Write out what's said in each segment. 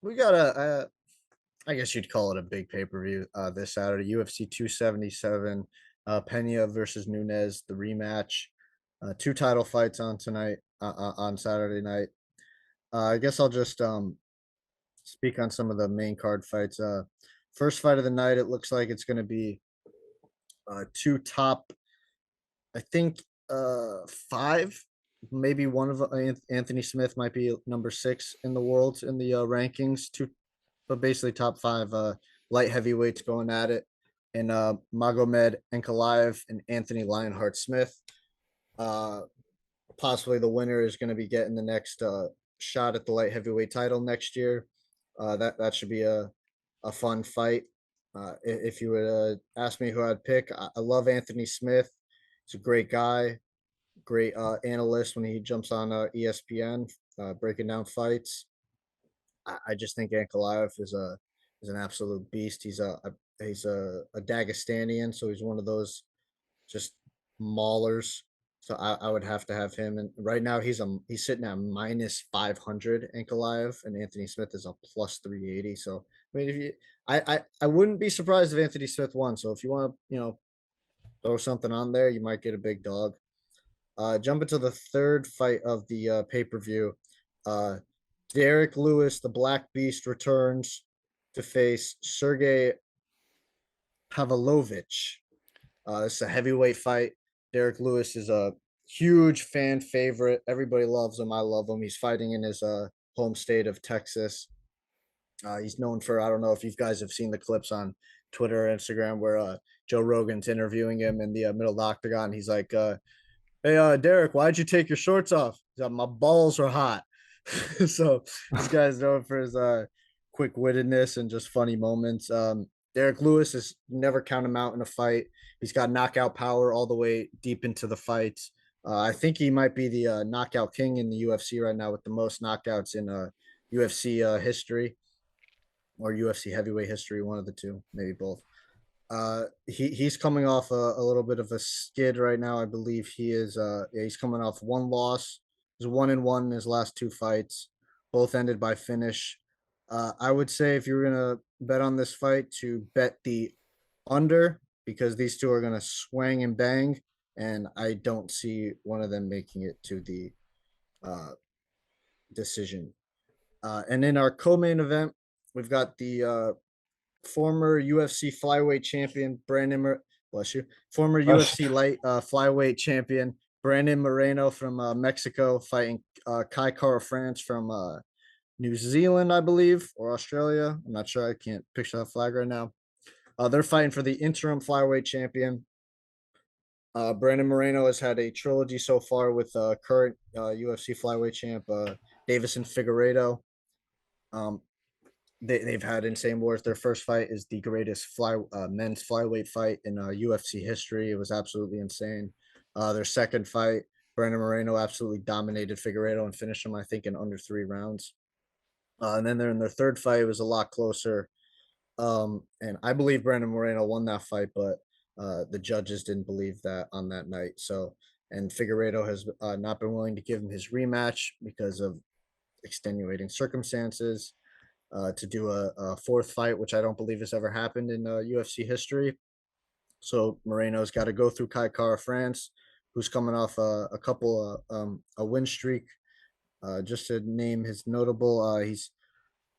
We got a, I guess you'd call it a big pay-per-view this Saturday, UFC 277, Pena versus Nunes, the rematch. Two title fights on tonight, on Saturday night. I guess I'll just speak on some of the main card fights. First fight of the night, it looks like it's going to be two top, I think, five, maybe one of Anthony Smith might be number six in the world in the rankings. Two, but basically top five light heavyweights going at it, and Magomed Ankalaev and Anthony Lionheart Smith. Uh, Possibly the winner is going to be getting the next shot at the light heavyweight title next year. That should be a fun fight. If you would ask me who I'd pick, I love Anthony Smith. He's a great guy, great analyst when he jumps on ESPN, breaking down fights. I just think Ankalaev is an absolute beast. He's a Dagestanian, so he's one of those just maulers. So I would have to have him. And right now he's sitting at minus 500 Ankalaev, and Anthony Smith is a plus 380. So I mean, if you, I wouldn't be surprised if Anthony Smith won. So if you want to, throw something on there, you might get a big dog. Jump into the third fight of the pay per view. Uh, Derek Lewis, the Black Beast, returns to face Sergey Pavlovich. This is a heavyweight fight. Derek Lewis is a huge fan favorite. Everybody loves him. I love him. He's fighting in his home state of Texas. He's known for, I don't know if you guys have seen the clips on Twitter or Instagram where Joe Rogan's interviewing him in the middle of the octagon. He's like, "Hey, Derek, why'd you take your shorts off?" He's like, "My balls are hot." So this guy's known for his quick wittedness and just funny moments. Derek Lewis is never count him out in a fight. He's got knockout power all the way deep into the fights. I think he might be the knockout king in the UFC right now with the most knockouts in UFC history or UFC heavyweight history, one of the two, maybe both. He's coming off a little bit of a skid right now. I believe he is. Yeah, he's coming off one loss. He's 1-1 in his last two fights, both ended by finish. I would say if you're gonna bet on this fight, to bet the under because these two are gonna swing and bang, and I don't see one of them making it to the uh, decision. And in our co-main event, we've got the former UFC flyweight champion bless you, former UFC light flyweight champion Brandon Moreno from Mexico fighting Kai Kara France from New Zealand, I believe, or Australia. I'm not sure. I can't picture that flag right now. They're fighting for the interim flyweight champion. Brandon Moreno has had a trilogy so far with current UFC flyweight champ Davison Figueiredo. Um, they've had insane wars. Their first fight is the greatest men's flyweight fight in UFC history. It was absolutely insane. Their second fight, Brandon Moreno absolutely dominated Figueiredo and finished him, I think, in under 3 rounds. And then they're in their third fight. It was a lot closer. And I believe Brandon Moreno won that fight, but the judges didn't believe that on that night. So, and Figueiredo has not been willing to give him his rematch because of extenuating circumstances to do a fourth fight, which I don't believe has ever happened in UFC history. So Moreno's got to go through Kai Kara France, who's coming off a couple a win streak. Just to name his notable, he's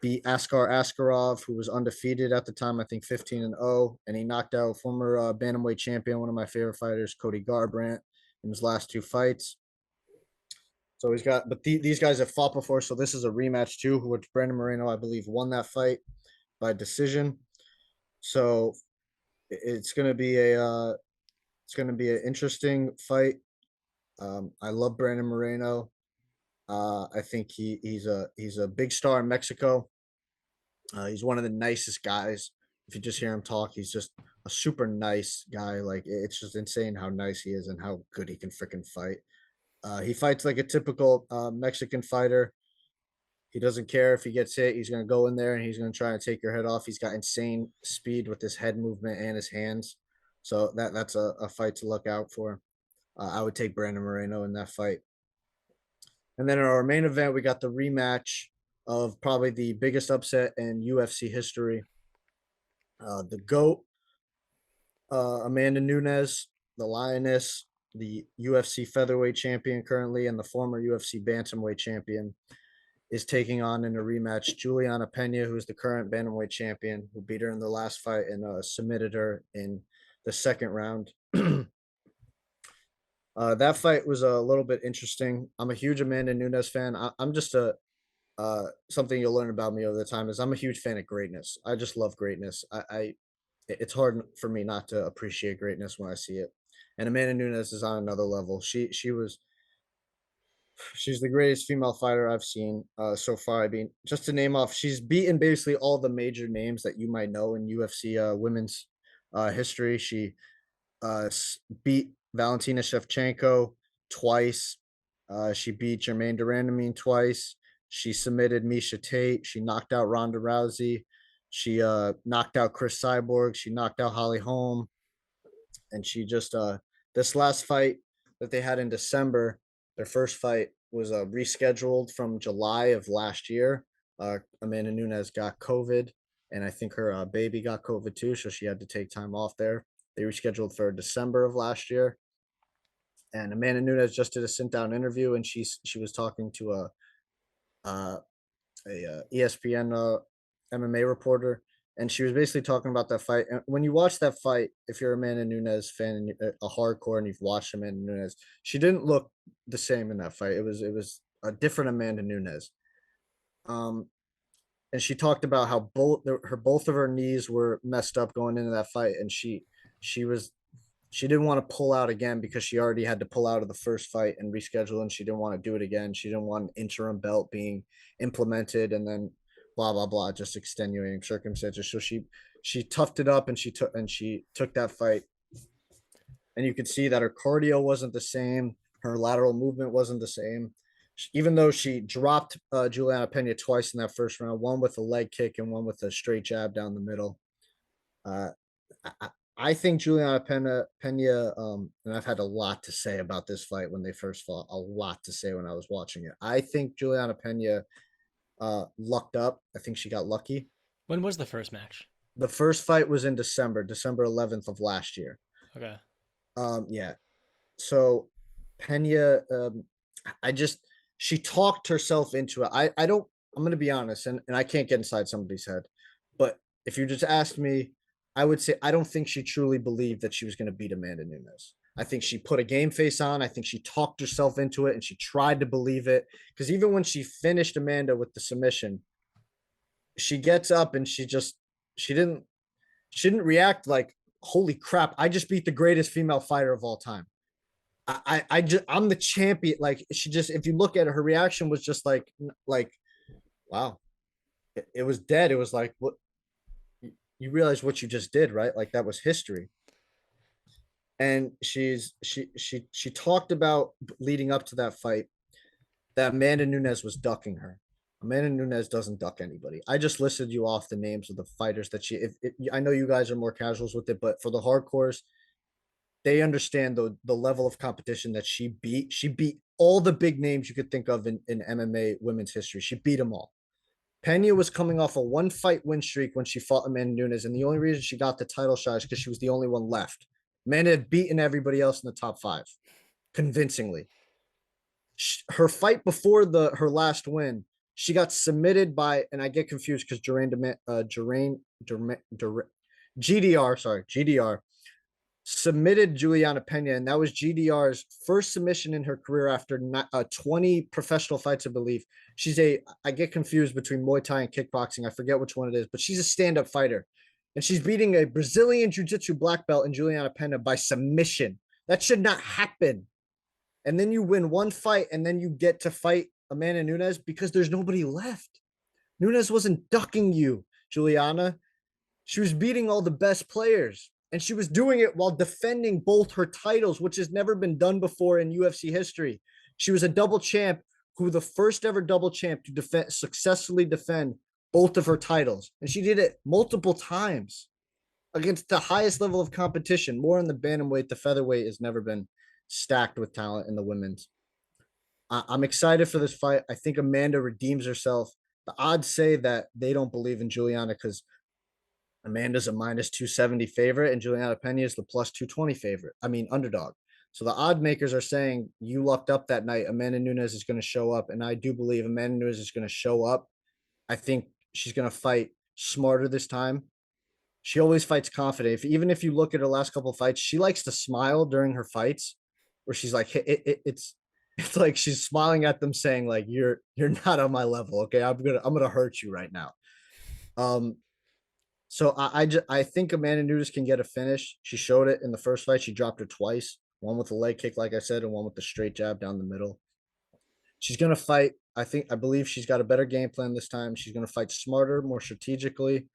beat Askarov, who was undefeated at the time, I think 15-0, and he knocked out former bantamweight champion, one of my favorite fighters, Cody Garbrandt, in his last two fights. So he's got, but these guys have fought before, so this is a rematch too. Which Brandon Moreno, I believe, won that fight by decision. So it's going to be an interesting fight. I love Brandon Moreno. I think he's a big star in Mexico. He's one of the nicest guys. If you just hear him talk, he's just a super nice guy. Like it's just insane how nice he is and how good he can freaking fight. He fights like a typical Mexican fighter. He doesn't care if he gets hit. He's going to go in there and he's going to try and take your head off. He's got insane speed with his head movement and his hands. So that's a fight to look out for. I would take Brandon Moreno in that fight. And then in our main event, we got the rematch of probably the biggest upset in UFC history. The GOAT, Amanda Nunes, the Lioness, the UFC featherweight champion currently, and the former UFC bantamweight champion, is taking on in a rematch Juliana Pena, who's the current bantamweight champion, who beat her in the last fight and submitted her in the second round. That fight was a little bit interesting. I'm a huge Amanda Nunes fan. I'm just a something you'll learn about me over the time is I'm a huge fan of greatness. I just love greatness. It's hard for me not to appreciate greatness when I see it. And Amanda Nunes is on another level. She's the greatest female fighter I've seen so far. I mean, just to name off, she's beaten basically all the major names that you might know in UFC women's history. She beat Valentina Shevchenko twice. She beat Jermaine Durandamine twice. She submitted Misha Tate. She knocked out Ronda Rousey. She knocked out Chris Cyborg. She knocked out Holly Holm. And she just this last fight that they had in December, their first fight was rescheduled from July of last year. Amanda Nunes got COVID, and I think her baby got COVID too, so she had to take time off there. They rescheduled for December of last year, and Amanda Nunes just did a sit down interview, and she was talking to uh, a ESPN MMA reporter, and she was basically talking about that fight. And when you watch that fight, if you're a Amanda Nunes fan and a hardcore and you've watched Amanda Nunes, she didn't look the same in that fight. It was a different Amanda Nunes. Um, and she talked about how both of her knees were messed up going into that fight, and she was she didn't want to pull out again because she already had to pull out of the first fight and reschedule, and she didn't want to do it again. She didn't want an interim belt being implemented and then blah blah blah, just extenuating circumstances. So she toughed it up and she took that fight, and you could see that her cardio wasn't the same, her lateral movement wasn't the same. Even though she dropped Juliana Pena twice in that first round, one with a leg kick and one with a straight jab down the middle. Uh, I think Juliana Pena, and I've had a lot to say about this fight when they first fought. A lot to say when I was watching it. I think Juliana Pena lucked up. I think she got lucky. When was the first match? The first fight was in December 11th of last year. Okay. Yeah. So Pena, I just she talked herself into it. I don't. I'm gonna be honest, and I can't get inside somebody's head, but if you just asked me, I would say I don't think she truly believed that she was going to beat Amanda Nunes. I think she put a game face on. I think she talked herself into it and she tried to believe it. Because even when she finished Amanda with the submission, she gets up and she didn't she didn't react like, holy crap, I just beat the greatest female fighter of all time. I'm the champion. Like she just, if you look at her reaction was just like wow. It was dead. It was like, what, you realize what you just did, right? Like that was history. And she talked about leading up to that fight that Amanda Nunes was ducking her. Amanda Nunes doesn't duck anybody. I just listed you off the names of the fighters that I know you guys are more casuals with it, but for the hardcores, they understand the level of competition that she beat. She beat all the big names you could think of in MMA women's history. She beat them all. Pena was coming off a one fight win streak when she fought Amanda Nunes, and the only reason she got the title shot is because she was the only one left. Amanda had beaten everybody else in the top five convincingly. Her fight before her last win, she got submitted by, and I get confused because GDR submitted Juliana Pena, and that was GDR's first submission in her career after 20 professional fights, I believe. I get confused between Muay Thai and kickboxing. I forget which one it is, but she's a stand-up fighter. And she's beating a Brazilian Jiu-Jitsu black belt in Juliana Pena by submission. That should not happen. And then you win one fight, and then you get to fight Amanda Nunes because there's nobody left. Nunes wasn't ducking you, Juliana. She was beating all the best players. And she was doing it while defending both her titles, which has never been done before in UFC history. She was a double champ, who the first ever double champ to successfully defend both of her titles. And she did it multiple times against the highest level of competition. More in the bantamweight, the featherweight has never been stacked with talent in the women's. I'm excited for this fight. I think Amanda redeems herself. the odds say that they don't believe in Juliana because Amanda's a minus 270 favorite and Juliana Pena is the plus 220 favorite. I mean, underdog. So the odd makers are saying you lucked up that night. Amanda Nunes is going to show up. And I do believe Amanda Nunes is going to show up. I think she's going to fight smarter this time. She always fights confident. Even if you look at her last couple of fights, she likes to smile during her fights, where she's like, it's like she's smiling at them, saying like, you're not on my level. Okay, I'm gonna hurt you right now. Um, so I think Amanda Nunes can get a finish. She showed it in the first fight. She dropped her twice, one with a leg kick, like I said, and one with the straight jab down the middle. She's gonna fight. I believe she's got a better game plan this time. She's gonna fight smarter, more strategically.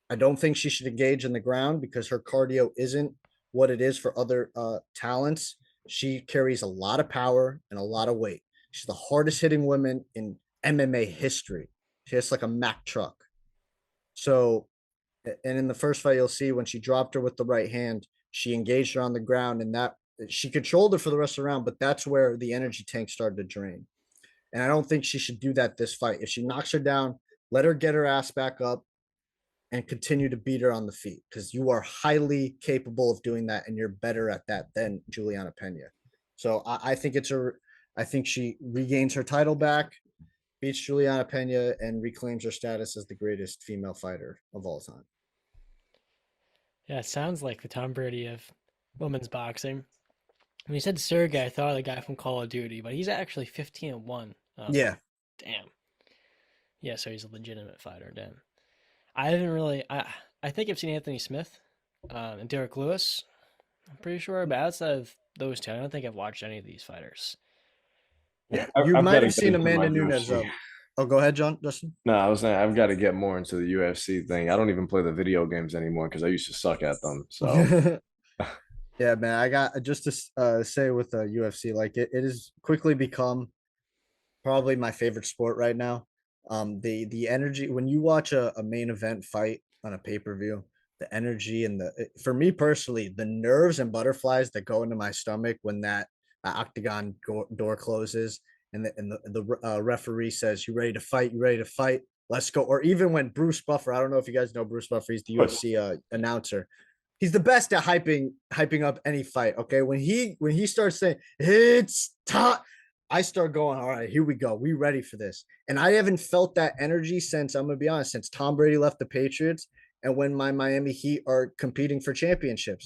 I don't think she should engage in the ground because her cardio isn't what it is for other talents. She carries a lot of power and a lot of weight. She's the hardest hitting woman in MMA history. She has like a Mack truck. So, and in the first fight, you'll see when she dropped her with the right hand, she engaged her on the ground, and that she controlled her for the rest of the round. But that's where the energy tank started to drain. And I don't think she should do that this fight. If she knocks her down, let her get her ass back up and continue to beat her on the feet because you are highly capable of doing that and you're better at that than Juliana Pena. So I think I think she regains her title back, beats Juliana Pena, and reclaims her status as the greatest female fighter of all time. Yeah, it sounds like the Tom Brady of women's boxing. When you said Sergey, I thought of the guy from Call of Duty, but he's actually 15-1. Yeah. Damn. Yeah, so he's a legitimate fighter. Damn. I haven't really. I think I've seen Anthony Smith, and Derek Lewis. I'm pretty sure, but outside of those two, I don't think I've watched any of these fighters. Yeah, You I've might got to have get seen into my Amanda Nunes. UFC. Oh, go ahead, John. Justin. No, I was saying I've got to get more into the UFC thing. I don't even play the video games anymore because I used to suck at them. So Yeah, man. I got just to say with the UFC, like it has quickly become probably my favorite sport right now. The energy when you watch a main event fight on a pay-per-view, the energy and for me personally, the nerves and butterflies that go into my stomach when that octagon door closes and the referee says, "You ready to fight? You ready to fight? Let's go." Or even when Bruce Buffer, I don't know if you guys know Bruce Buffer, he's the UFC announcer. He's the best at hyping up any fight. Okay, when he starts saying it's time, I start going, all right, here we go. We ready for this. And I haven't felt that energy since, I'm going to be honest, since Tom Brady left the Patriots and when my Miami Heat are competing for championships.